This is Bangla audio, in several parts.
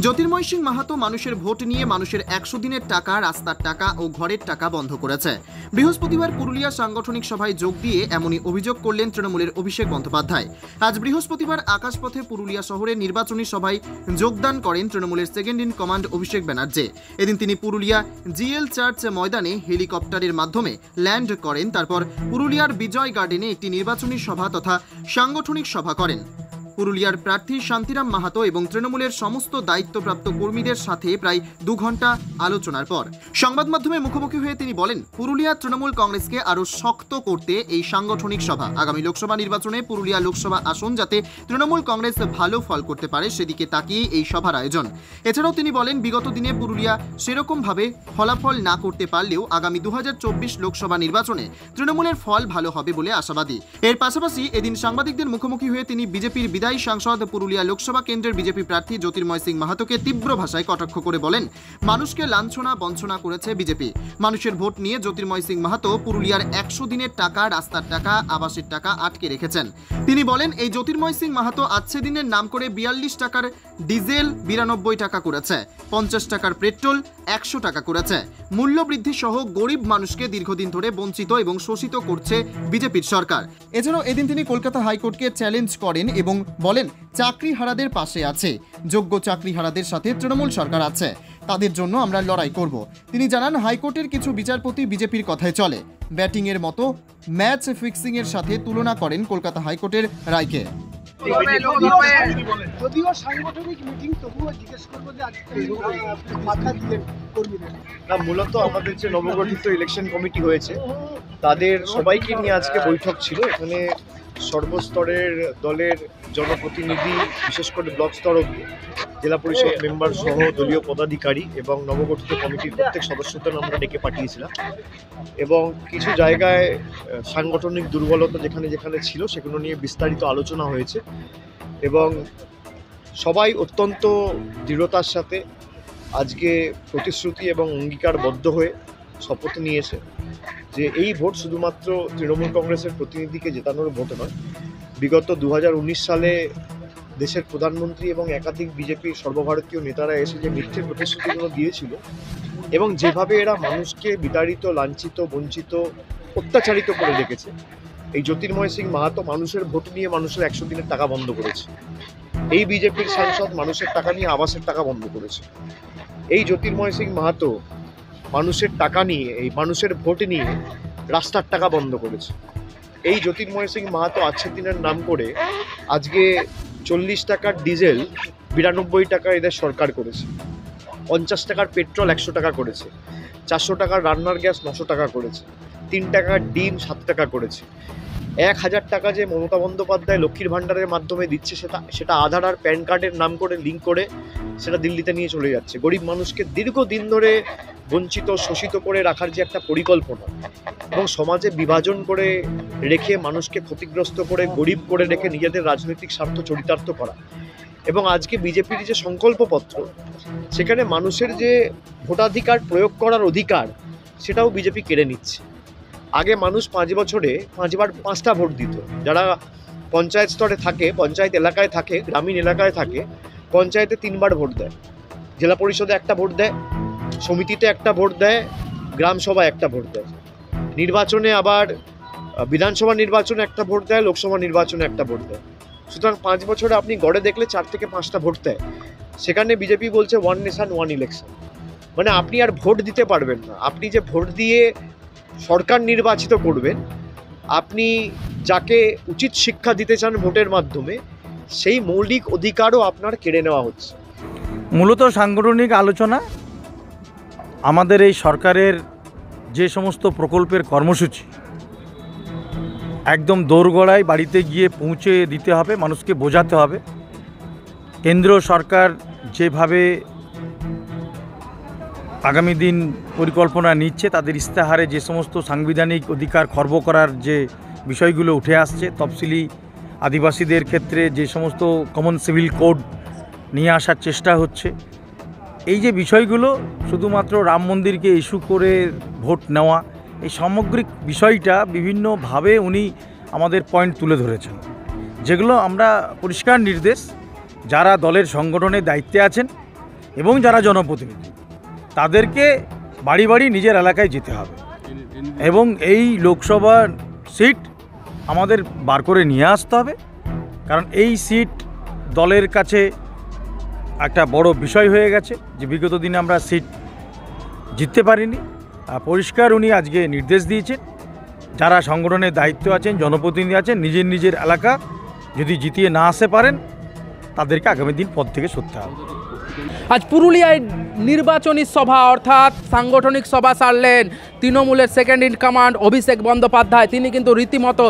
জ্যোতির্ময় সিং মাহাতো মানুষের ভোট নিয়ে মানুষের ১০০ দিনের টাকা, রাস্তার টাকা ও ঘরের টাকা বন্ধ করেছে। বৃহস্পতিবার পুরুলিয়া সাংগঠনিক সভায় যোগ দিয়ে এমনই অভিযোগ করলেন তৃণমূলের অভিষেক বন্দ্যোপাধ্যায়। আজ বৃহস্পতিবার আকাশপথে পুরুলিয়া শহরে নির্বাচনী সভায় যোগদান করেন তৃণমূলের second in command Abhishek Banerjee. এদিন তিনি পুরুলিয়া জিএল চার্চ ময়দানে হেলিকপ্টারের মাধ্যমে ল্যান্ড করেন। তারপর পুরুলিয়ার বিজয় গার্ডেনে একটি নির্বাচনী সভা তথা সাংগঠনিক সভা করেন। পুরুলিয়ার প্রার্থী শান্তিরাম মাহাতো এবং তৃণমূলের সমস্ত দায়িত্বপ্রাপ্ত কর্মীদের সাথে প্রায় 2 ঘন্টা আলোচনার পর সংবাদ মাধ্যমের মুখোমুখি হয়ে তিনি বলেন, পুরুলিয়া তৃণমূল কংগ্রেসকে আরও শক্ত করতে এই সাংগঠনিক সভা। আগামী লোকসভা নির্বাচনে পুরুলিয়া লোকসভা আসন যাতে তৃণমূল কংগ্রেস ভালো ফল করতে পারে সেদিকে তাকিয়ে এই সভার আয়োজন। এছাড়াও তিনি বলেন, বিগত দিনে পুরুলিয়া সেরকমভাবে ফলাফল না করতে পারলেও আগামী 2024 লোকসভা নির্বাচনে তৃণমূলের ফল ভালো হবে বলে আশাবাদী। এর পাশাপাশি এদিন সাংবাদিকদের মুখোমুখি হয়ে তিনি বিজেপির বিদায়ী সাংসদ পুরুলিয়া লোকসভা কেন্দ্রের বিজেপি প্রার্থী জ্যোতির্ময় সিং মাহাতোকে তীব্র ভাষায় কটাক্ষ করে বলেন, মানুষকে লাঞ্ছনা বঞ্চনা করেছে বিজেপি। মানুষের ভোট নিয়ে জ্যোতির্ময় সিং মাহাতো পুরুলিয়ার 100 দিনের টাকা, রাস্তার টাকা, আবাসের টাকা আটকে রেখেছেন। তিনি বলেন, এই জ্যোতির্ময় সিং মাহাতো আচ্ছে দিনের নাম করে 42 টাকার ডিজেল 92 টাকা করেছে, 50 টাকার পেট্রোল 100 টাকা করেছে। মূল্য বৃদ্ধি সহ গরিব মানুষকে দীর্ঘদিন ধরে বঞ্চিত এবং শোষিত করছে বিজেপির সরকার। এছাড়াও এদিন তিনি কলকাতা হাইকোর্টকে চ্যালেঞ্জ করেন এবং বলেন, চাকরিহারাদের পাশে আছে, যোগ্য চাকরিহারাদের সাথে তৃণমূল সরকার আছে, তাদের জন্য আমরা লড়াই করব। তিনি জানান, হাইকোর্টের কিছু বিচারপতি বিজেপির কথায় চলে, ব্যাটিংয়ের মতো ম্যাচ ফিক্সিংয়ের সাথে তুলনা করেন কলকাতা হাইকোর্টের রায়কে। যদিও সাংগঠনিক মিটিং, তবুও জিজ্ঞেস করবো যে আজকে মাথা দিলেন কর্মীদের। না, মূলত আমাদের যে নবগঠিত ইলেকশন কমিটি হয়েছে তাদের সবাইকে নিয়ে আজকে বৈঠক ছিল। এখানে সর্বস্তরের দলের জনপ্রতিনিধি, বিশেষ করে ব্লক স্তর অবধি, জেলা পরিষদ মেম্বার সহ দলীয় পদাধিকারী এবং নবগঠিত কমিটির প্রত্যেক সদস্যদের আমরা ডেকে পাঠিয়েছিলাম এবং কিছু জায়গায় সাংগঠনিক দুর্বলতা যেখানে যেখানে ছিল সেগুলো নিয়ে বিস্তারিত আলোচনা হয়েছে এবং সবাই অত্যন্ত দৃঢ়তার সাথে আজকে প্রতিশ্রুতি এবং অঙ্গীকারবদ্ধ হয়ে শপথ নিয়েছে যে এই ভোট শুধুমাত্র তৃণমূল কংগ্রেসের প্রতিনিধিকে জেতানোর ভোট নয়। বিগত 2019 সালে দেশের প্রধানমন্ত্রী এবং একাধিক বিজেপির সর্বভারতীয় নেতারা এসে যে মিথ্যে প্রতিশ্রুতিগুলো দিয়েছিল এবং যেভাবে এরা মানুষকে বিতাড়িত, লাঞ্ছিত, বঞ্চিত, অত্যাচারিত করে রেখেছে, এই জ্যোতির্ময় সিং মাহাতো মানুষের ভোট নিয়ে মানুষের 100 দিনের টাকা বন্ধ করেছে। এই বিজেপির সাংসদ মানুষের টাকা নিয়ে আবাসের টাকা বন্ধ করেছে। এই জ্যোতির্ময় সিং মাহাতো মানুষের টাকা নিয়ে, এই মানুষের ভোট নিয়ে রাস্তার টাকা বন্ধ করেছে। এই জ্যোতির্ময় সিং মাহাতো আজকের দিনের নাম করে আজকে 40 টাকার ডিজেল 92 টাকা এদের সরকার করেছে, 50 টাকার পেট্রোল 100 টাকা করেছে, 400 টাকার রান্নার গ্যাস 900 টাকা করেছে, 3 টাকার ডিম 7 টাকা করেছে। 1000 টাকা যে মমতা বন্দ্যোপাধ্যায় লক্ষ্মীর ভাণ্ডারের মাধ্যমে দিচ্ছে সেটা আধার আর প্যান কার্ডের নাম করে লিঙ্ক করে সেটা দিল্লিতে নিয়ে চলে যাচ্ছে। গরিব মানুষকে দীর্ঘদিন ধরে বঞ্চিত, শোষিত করে রাখার যে একটা পরিকল্পনা এবং সমাজে বিভাজন করে রেখে মানুষকে ক্ষতিগ্রস্ত করে গরিব করে রেখে নিজেদের রাজনৈতিক স্বার্থ চরিতার্থ করা এবং আজকে বিজেপির যে সংকল্পপত্র সেখানে মানুষের যে ভোটাধিকার প্রয়োগ করার অধিকার সেটাও বিজেপি কেড়ে নিচ্ছে। আগে মানুষ 5 বছরে 5টা ভোট দিত। যারা পঞ্চায়েত স্তরে থাকে, পঞ্চায়েত এলাকায় থাকে, গ্রামীণ এলাকায় থাকে, পঞ্চায়েতে 3 বার ভোট দেয়, জেলা পরিষদে 1টা ভোট দেয়, সমিতিতে 1টা ভোট দেয়, গ্রাম সভায় 1টা ভোট দেয়, নির্বাচনে আবার বিধানসভা নির্বাচনে 1টা ভোট দেয়, লোকসভা নির্বাচনে 1টা ভোট দেয়। সুতরাং 5 বছরে আপনি গড়ে দেখলে 4 থেকে 5টা ভোট দেয়। সেখানে বিজেপি বলছে 1 নেশন 1 ইলেকশন, মানে আপনি আর ভোট দিতে পারবেন না। আপনি যে ভোট দিয়ে সরকার নির্বাচিত করবেন, আপনি যাকে উচিত শিক্ষা দিতে চান ভোটের মাধ্যমে, সেই মৌলিক অধিকারও আপনার কেড়ে নেওয়া হচ্ছে। মূলত সাংগঠনিক আলোচনা আমাদের এই সরকারের যে সমস্ত প্রকল্পের কর্মসূচি একদম দোরগোড়ায় বাড়িতে গিয়ে পৌঁছে দিতে হবে, মানুষকে বোঝাতে হবে। কেন্দ্র সরকার যেভাবে আগামী দিন পরিকল্পনা নিচ্ছে, তাদের ইস্তেহারে যে সমস্ত সাংবিধানিক অধিকার খর্ব করার যে বিষয়গুলো উঠে আসছে, তফসিলি আদিবাসীদের ক্ষেত্রে যে সমস্ত কমন সিভিল কোড নিয়ে আসার চেষ্টা হচ্ছে, এই যে বিষয়গুলো শুধুমাত্র রাম মন্দিরকে ইস্যু করে ভোট নেওয়া, এই সামগ্রিক বিষয়টা বিভিন্নভাবে উনি আমাদের পয়েন্ট তুলে ধরেছেন, যেগুলো আমরা পরিষ্কার নির্দেশ যারা দলের সংগঠনের দায়িত্বে আছেন এবং যারা জনপ্রতিনিধি তাদেরকে বাড়ি বাড়ি নিজের এলাকায় যেতে হবে এবং এই লোকসভা সিট আমাদের বার করে নিয়ে আসতে হবে, কারণ এই সিট দলের কাছে একটা বড় বিষয় হয়ে গেছে যে বিগত দিনে আমরা সিট জিততে পারিনি। পরিষ্কার উনি আজকে নির্দেশ দিয়েছেন যারা সংগঠনের দায়িত্ব আছেন, জনপ্রতিনিধি আছেন, নিজের নিজের এলাকা যদি জিতিয়ে না আসতে পারেন তাদেরকে আগামী দিন পদ থেকে সরতে হবে। আজ পুরুলিয়ায় নির্বাচনী সভা অর্থাৎ সাংগঠনিক সভা সারলেন তৃণমূলের second in command Abhishek Bandyopadhyay. তিনি কিন্তু রীতিমতো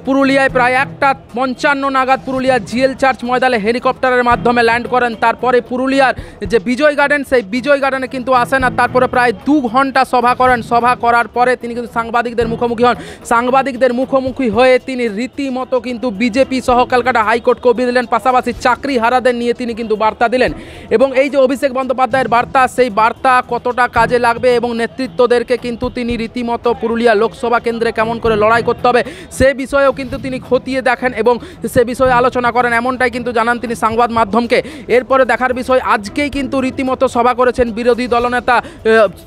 পুরুলিয়ায় প্রায় 1:55 নাগাদ পুরুলিয়ার জিএল চার্চ ময়দানে হেলিকপ্টারের মাধ্যমে ল্যান্ড করেন। তারপরে পুরুলিয়ার যে বিজয় গার্ডেন, সেই বিজয় গার্ডেনে কিন্তু আসেন আর তারপরে প্রায় 2 ঘন্টা সভা করেন। সভা করার পরে তিনি কিন্তু সাংবাদিকদের মুখোমুখি হন। সাংবাদিকদের মুখোমুখি হয়ে তিনি রীতিমতো কিন্তু বিজেপি সহ ক্যালকাটা হাইকোর্টকে অভিযোগ দিলেন, পাশাপাশি চাকরি হারাদের নিয়ে তিনি কিন্তু বার্তা দিলেন। এবং এই যে অভিষেক বন্দ্যোপাধ্যায়ের বার্তা, সেই বার্তা কতটা কাজে লাগবে এবং নেতৃত্বদেরকে কিন্তু তিনি রীতিমতো পুরুলিয়া লোকসভা কেন্দ্রে কেমন করে লড়াই করতে হবে সে বিষয়েও কিন্তু তিনি খতিয়ে দেখেন এবং সে বিষয়ে আলোচনা করেন, এমনটাই কিন্তু জানান তিনি সংবাদ মাধ্যমকে। এরপরে দেখার বিষয়, আজকেই কিন্তু রীতিমতো সভা করেছেন বিরোধী দলনেতা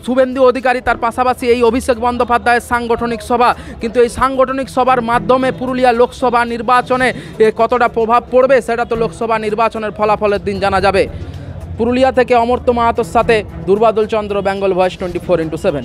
শুভেন্দু অধিকারী, তার পাশাপাশি এই অভিষেক বন্দ্যোপাধ্যায়ের সাংগঠনিক সভা। কিন্তু এই সাংগঠনিক সভার মাধ্যমে পুরুলিয়া লোকসভা নির্বাচনে কতটা প্রভাব পড়বে সেটা তো লোকসভা নির্বাচনের ফলাফলের দিন জানা যাবে। পুরুলিয়া থেকে অমর্ত্য মাহাতোর সাথে দুর্বাদল চন্দ্র, বেঙ্গল ভয়েস 24x7।